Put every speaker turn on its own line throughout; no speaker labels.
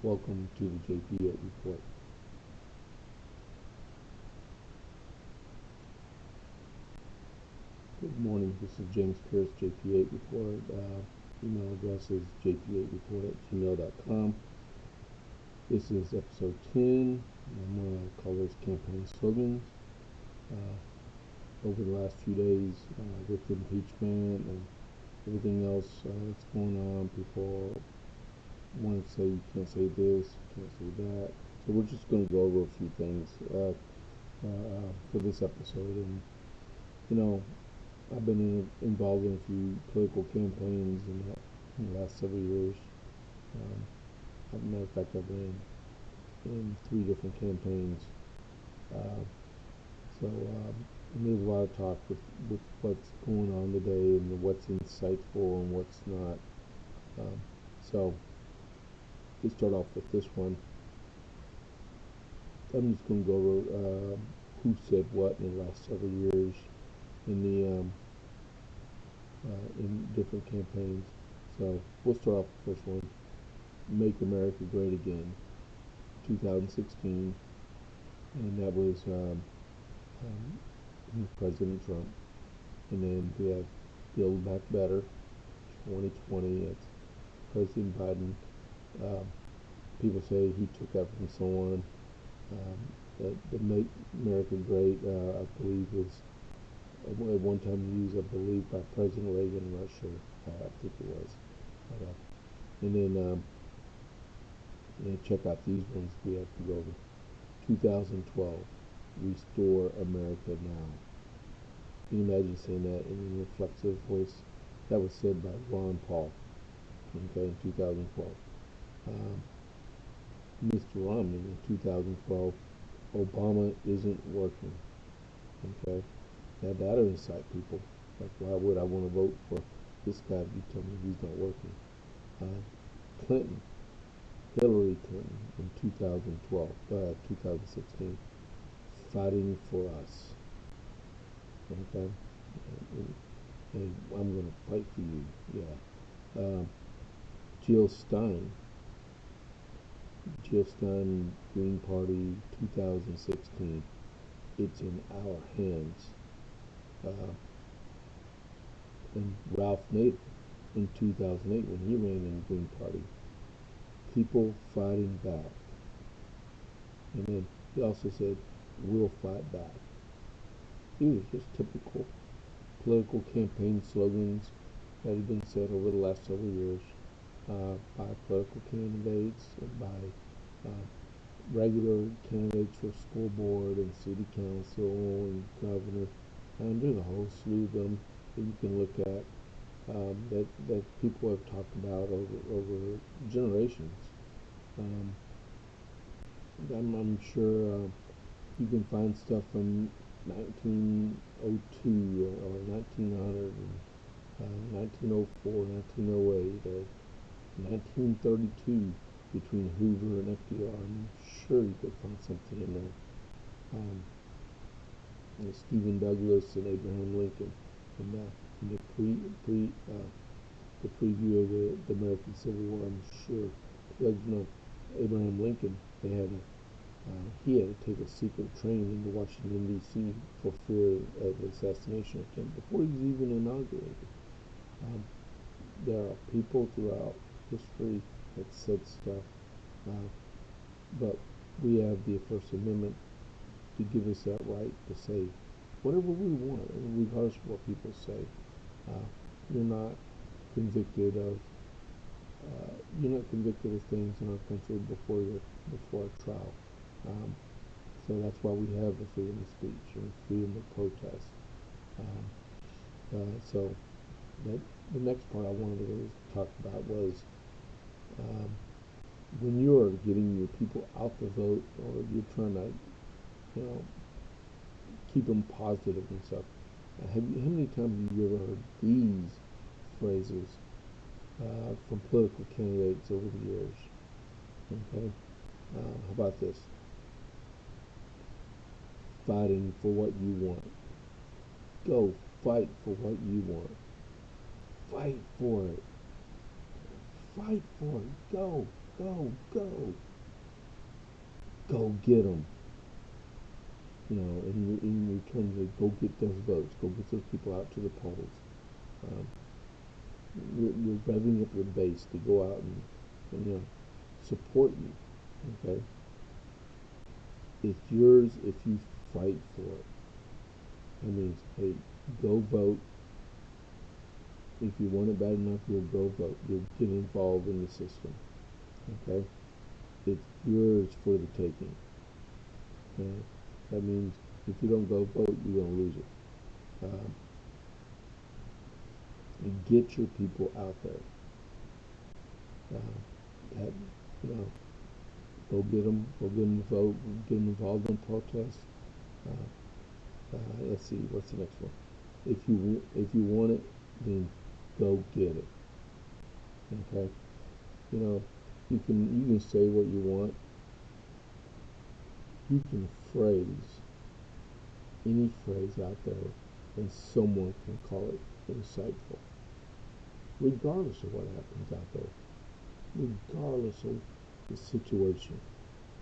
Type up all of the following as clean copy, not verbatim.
Welcome to the JP8 Report. Good morning, this is James Pierce, JP8 Report. Email address is jp8report@gmail.com. This is episode 10. I'm going to call this campaign slogans. Over the last few days with impeachment and everything else that's going on, people want to say you can't say this, you can't say that. So we're just going to go over a few things for this episode. And I've been involved in a few political campaigns in the last several years. As a matter of fact, I've been in 3 different campaigns. And there's a lot of talk with what's going on today and what's insightful and what's not. So let's start off with this one. I'm just going to go over who said what in the last several years in different campaigns. So we'll start off with the first one. Make America Great Again, 2016, and that was President Trump. And then we have Build Back Better, 2020. It's President Biden. People say he took that from someone. The Make America Great, I believe, was at one time used, I believe, by President Reagan. I'm not sure. I think it was. And then check out these ones we have to go over. 2012, Restore America Now. Can you imagine saying that in a reflexive voice? That was said by Ron Paul, in 2012. Mr. Romney in 2012, Obama isn't working. Okay, now that'll incite people. Like, why would I want to vote for this guy if you tell me he's not working? Hillary Clinton in 2016, fighting for us. Okay, and I'm going to fight for you. Yeah. Jill Stein, Green Party, 2016. It's in our hands. And Ralph Nader in 2008 when he ran in the Green Party. People fighting back. And then he also said, we'll fight back. These are just typical political campaign slogans that have been said over the last several years by political candidates and by regular candidates for school board and city council and governor. And there's a whole slew of them that you can look at that people have talked about over generations. I'm sure you can find stuff from 1902 or 1900, 1904, 1908, or 1932 between Hoover and FDR. I'm sure you could find something in there. Stephen Douglas and Abraham Lincoln, and the preview of the American Civil War. I'm sure, Abraham Lincoln, he had to take a secret train into Washington D.C. for fear of the assassination attempt before he was even inaugurated. There are people throughout history that said stuff, but we have the First Amendment to give us that right to say whatever we want, regardless of what people say. You're not convicted of things in our country before a trial. So that's why we have the freedom of speech and freedom of protest. So the next part I wanted to talk about was when you're getting your people out to vote, or you're trying to keep them positive and stuff. How many times have you ever heard these phrases from political candidates over the years? Okay, how about this? Fighting for what you want. Go fight for what you want. Fight for it. Fight for it. Go. go get them. In return, they go get those votes, go get those people out to the polls. Um, you're revving up your base to go out and support you. Okay, it's yours if you fight for it. That means, hey, go vote. If you want it bad enough, you'll go vote. You'll get involved in the system. Okay, it's yours for the taking. Okay? That means if you don't go vote, you're gonna lose it. Get your people out there. That go get them to vote, get them involved in protests. Let's see, what's the next one? If you want it, then go get it. Okay, you can say what you want. You can phrase any phrase out there, and someone can call it insightful, regardless of what happens out there, regardless of the situation,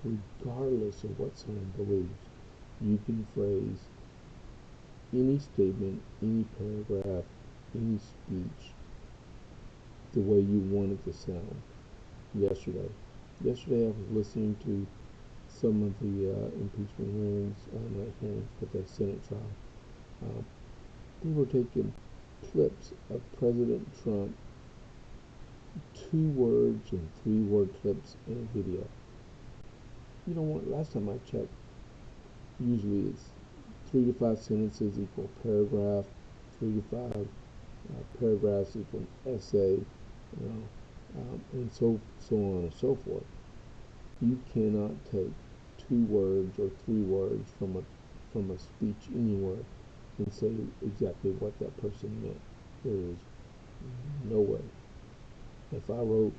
regardless of what someone believes. You can phrase any statement, any paragraph, any speech the way you want it to sound. Yesterday I was listening to some of the impeachment hearings, not hearings, but the Senate trial. They were taking clips of President Trump, 2-word and 3-word clips in a video. You know what? Last time I checked, usually it's 3 to 5 sentences equal paragraph, 3 to 5 paragraphs equal essay, and so on and so forth. You cannot take 2 words or 3 words from a speech anywhere and say exactly what that person meant. There is no way. If I wrote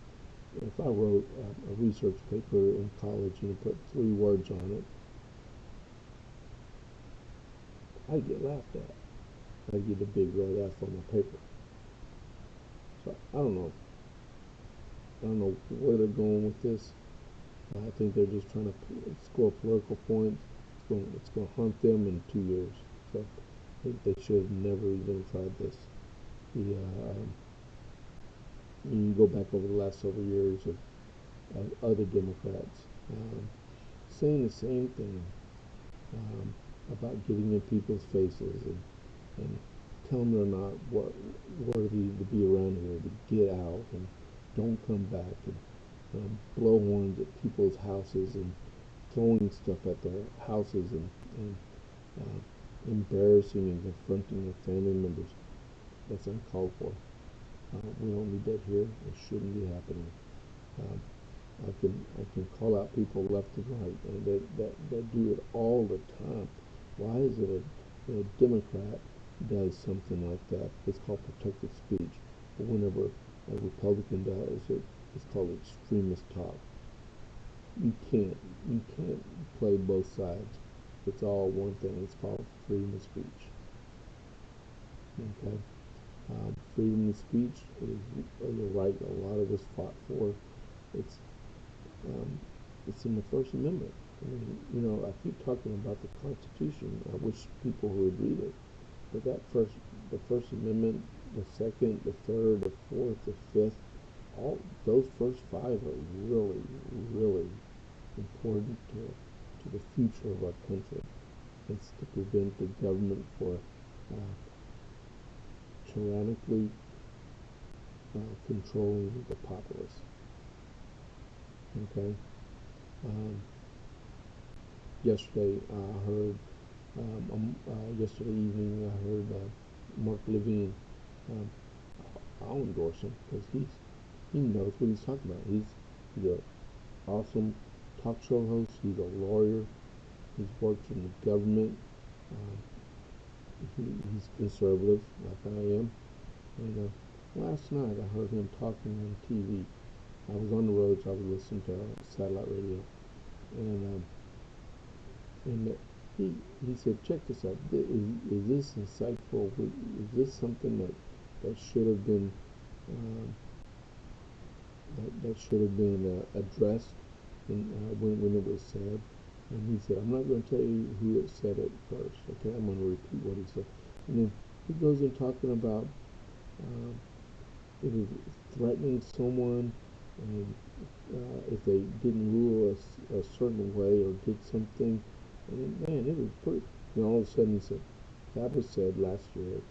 a research paper in college and put 3 words on it, I'd get laughed at. I'd get a big red F on my paper. So I don't know where they're going with this. I think they're just trying to score political points. It's going to haunt them in 2 years. So they should have never even tried this. You can go back over the last several years of other Democrats saying the same thing about getting in people's faces and telling them they're not worthy to be around here, to get out and don't come back, and blow horns at people's houses and throwing stuff at their houses and embarrassing and confronting their family members. That's uncalled for. We don't need that here. It shouldn't be happening. I can call out people left and right that do it all the time. Why is it a Democrat does something like that? It's called protected speech. But whenever a Republican does it, it's called extremist talk. You can't play both sides. It's all one thing. It's called freedom of speech. Okay. Freedom of speech is a right a lot of us fought for. It's in the First Amendment. I mean, I keep talking about the Constitution. I wish people would read it. But the First Amendment, the Second, the Third, the Fourth, the Fifth, all those first 5 are really, really important to the future of our country. It's to prevent the government for tyrannically controlling the populace. Okay. Yesterday evening I heard Mark Levine. I'll endorse him because he knows what he's talking about. He's an awesome talk show host. He's a lawyer. He's worked in the government. He's conservative like I am. And last night I heard him talking on TV. I was on the road, so I was listening to satellite radio, and he said, check this out. Is this insightful? Is this something that should have been that should have been addressed when it was said. And he said, I'm not going to tell you who it said it first, okay? I'm going to repeat what he said. And then he goes in talking about it was threatening someone, and if they didn't rule a certain way or did something. And then, man, it was pretty, all of a sudden he said, that was said last year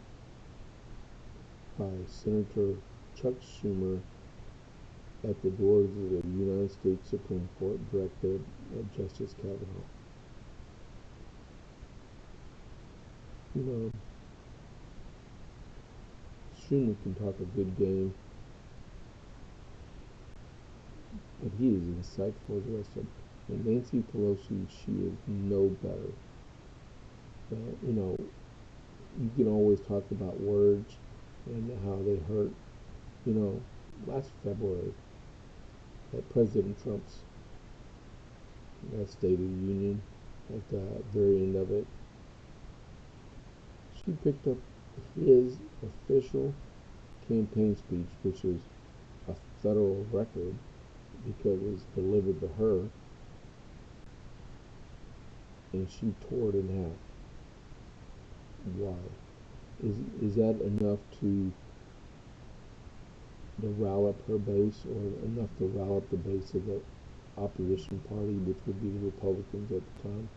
by Senator Chuck Schumer at the doors of the United States Supreme Court, directed at Justice Kavanaugh. Schumer can talk a good game, but he is insightful as the rest of them. And Nancy Pelosi, she is no better. You can always talk about words and how they hurt. Last February, at President Trump's State of the Union, at the very end of it, she picked up his official campaign speech, which is a federal record because it was delivered to her, and she tore it in half. Why? Is that enough to rile up her base, or enough to rile up the base of the opposition party, which would be the Republicans at the time?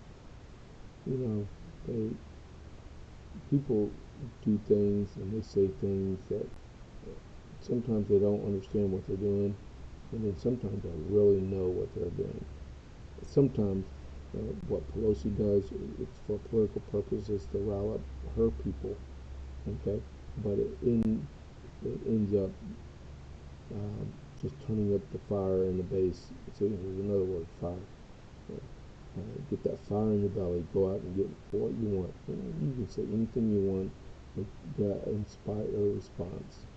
People do things and they say things that sometimes they don't understand what they're doing, and then sometimes they really know what they're doing. Sometimes what Pelosi does, it's for political purposes to rile up her people, okay? But it ends up just turning up the fire in the base. See, there's another word, fire. Get that fire in your belly. Go out and get what you want. You can say anything you want that inspire a response.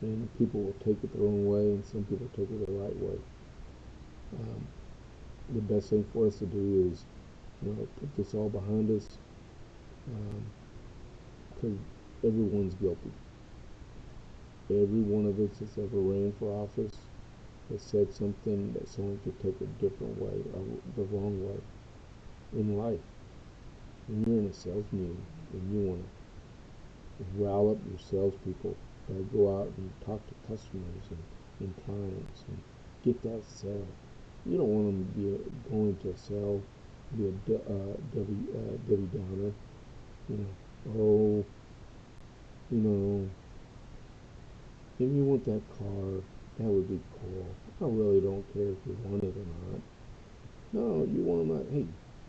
And people will take it the wrong way, and some people take it the right way. The best thing for us to do is, put this all behind us, because everyone's guilty. Every one of us that's ever ran for office has said something that someone could take a different way, or the wrong way in life. When you're in a sales meeting and you want to rile up your salespeople, go out and talk to customers and clients and get that sale. You don't want them to be going to a sale, be a Debbie Downer. If you want that car, that would be cool. I really don't care if you want it or not. No, you want them like, hey,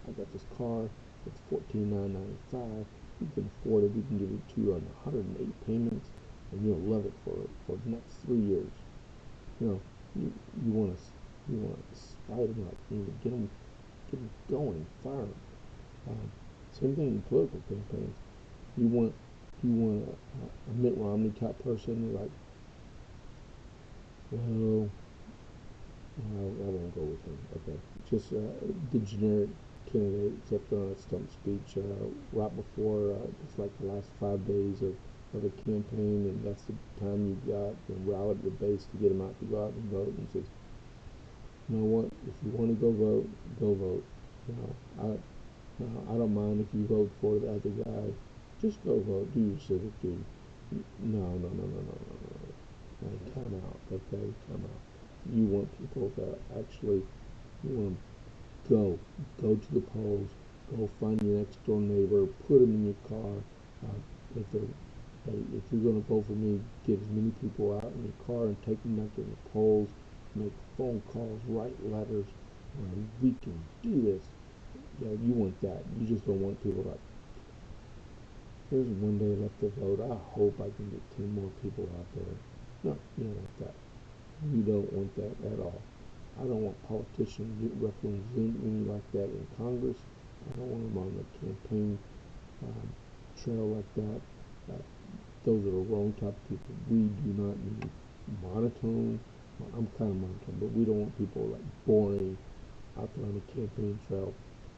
I got this car, it's $14,995. You can afford it. We can give it to you on 108 payments, and you'll love it for the next 3 years. You want to spite them up. Get them going, fire them. Same thing in political campaigns. You want a Mitt Romney type person, like, well, I won't go with him. Okay, just the generic candidate, except on a stump speech right before, just like the last 5 days of a campaign, and that's the time you got to rile up your base to get them out to go out and vote, and says, you know what, if you want to go vote, go vote. I don't mind if you vote for the other guy. Just go vote. Do your civic duty. No. Time out, okay? Time out. You want people to actually, you want them go to the polls, go find your next door neighbor, put them in your car. If you're going to vote for me, get as many people out in your car and take them back to the polls, make phone calls, write letters. We can do this. Yeah, you want that. You just don't want people like, there's one day left to vote. I hope I can get 10 more people out there. No, you don't want that. You don't want that at all. I don't want politicians representing me like that in Congress. I don't want them on the campaign trail like that. Those are the wrong type of people. We do not need monotone. Well, I'm kind of monotone, but we don't want people like boring out there on the campaign trail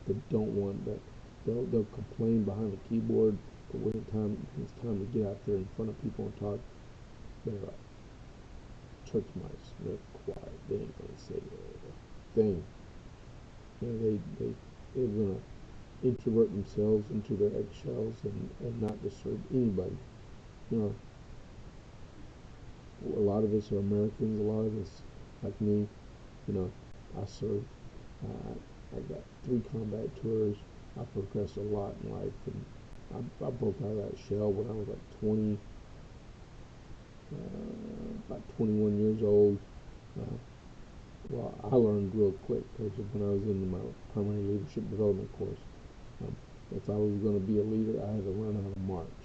that don't want that. They'll complain behind the keyboard, but when it's time to get out there in front of people and talk, they're like church mice. They're quiet. They ain't thing. They're gonna introvert themselves into their eggshells and not disturb anybody. You know, a lot of us are Americans. A lot of us, like me, you know, I served. I got 3 combat tours. I progressed a lot in life, and I broke out of that shell when I was like 20, about 21 years old. Uh, well, I learned real quick because when I was in my primary leadership development course, um, if I was going to be a leader, I had to learn how to march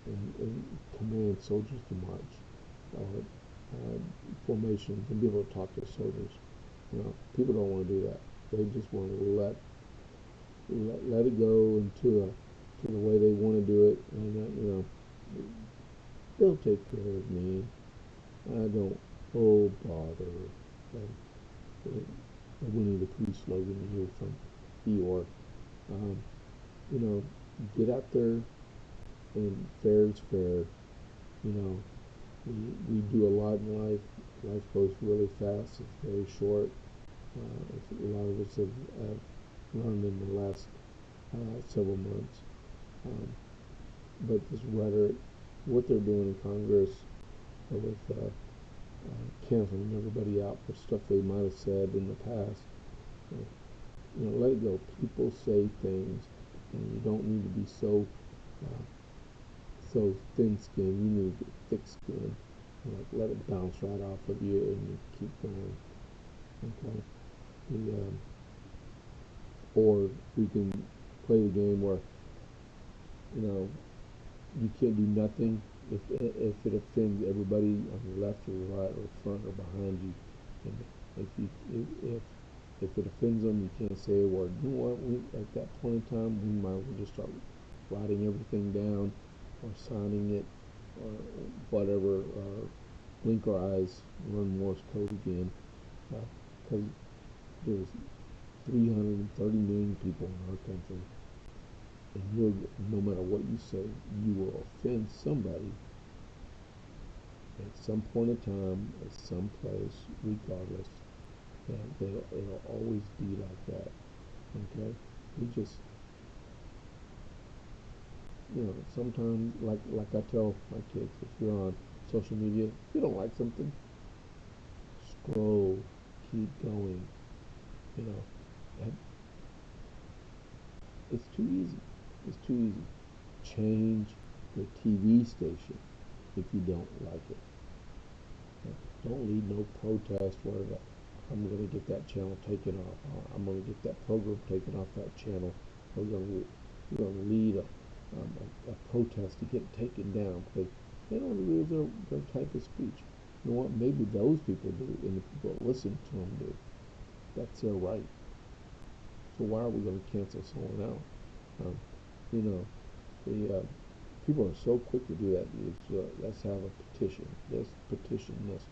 and command soldiers to march, or formations, and be able to talk to soldiers. You know, people don't want to do that. They just want to let it go into to the way they want to do it, and you know, they'll take care of me. I don't. Oh bother. And the Winnie the Pooh slogan here from Eeyore. Um, you know, get out there and fair is fair. You know, we do a lot in life. Life goes really fast. It's very short. A lot of us have learned in the last several months. Um, but this rhetoric, what they're doing in Congress with canceling everybody out for stuff they might have said in the past, you know, let it go. People say things, and you don't need to be uh, so thin-skinned. You need to get thick-skinned. Like, let it bounce right off of you, and you keep going. Okay. Or we can play the game where, you know, you can't do nothing if it offends everybody on the left or the right or front or behind you. And if it offends them, you can't say a word. You know what? At that point in time, we might as well just start writing everything down or signing it or whatever, or blink our eyes, learn Morse code again, because there's 330 million people in our country, and no matter what you say, you will offend somebody at some point in time, at some place, regardless. And it'll always be like that. Okay? We just, you know, sometimes, like I tell my kids, if you're on social media, if you don't like something, scroll, keep going. You know, and it's too easy. It's too easy. Change your TV station if you don't like it. Don't lead no protest where I'm going to get that channel taken off. I'm going to get that program taken off that channel. We're going to lead a protest to get it taken down because they don't agree with their type of speech. You know what? Maybe those people do, and the people that listen to them do. That's their right. So why are we going to cancel someone out? You know, the people are so quick to do that. Let's have a petition. This petition this.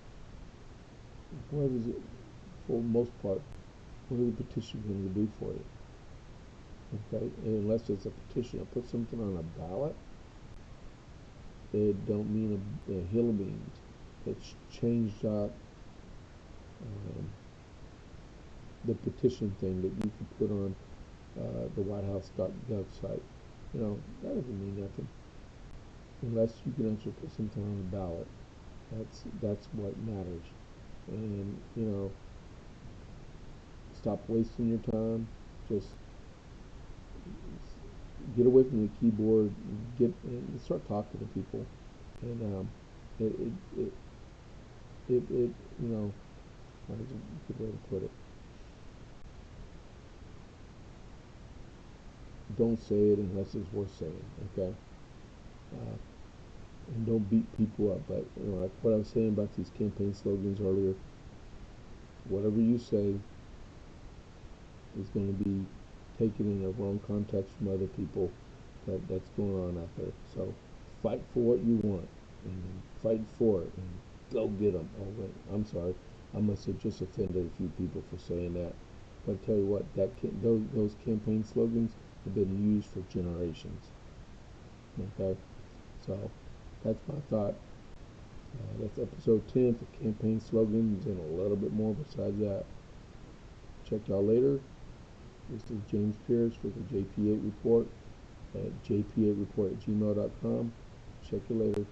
What is it? For the most part, what is the petition going to do for you? Okay, and unless it's a petition to put something on a ballot, it don't mean a hill of beans. It's changed up the petition thing that you can put on the whitehouse.gov site. You know, that doesn't mean nothing unless you can actually put something on the ballot. That's what matters. And you know, stop wasting your time. Just get away from the keyboard. And start talking to people. And it you know, that's a good way to put it. Don't say it unless it's worth saying. Okay. And don't beat people up. But you know, like what I was saying about these campaign slogans earlier, whatever you say is going to be taken in a wrong context from other people that's going on out there. So fight for what you want and fight for it and go get them. Oh wait, I'm sorry, I must have just offended a few people for saying that. But I tell you what, those campaign slogans have been used for generations. Okay, so that's my thought. That's episode 10 for campaign slogans and a little bit more besides that. check y'all later. This is James Pierce for the JP8 Report at jp8report@gmail.com. Check you later.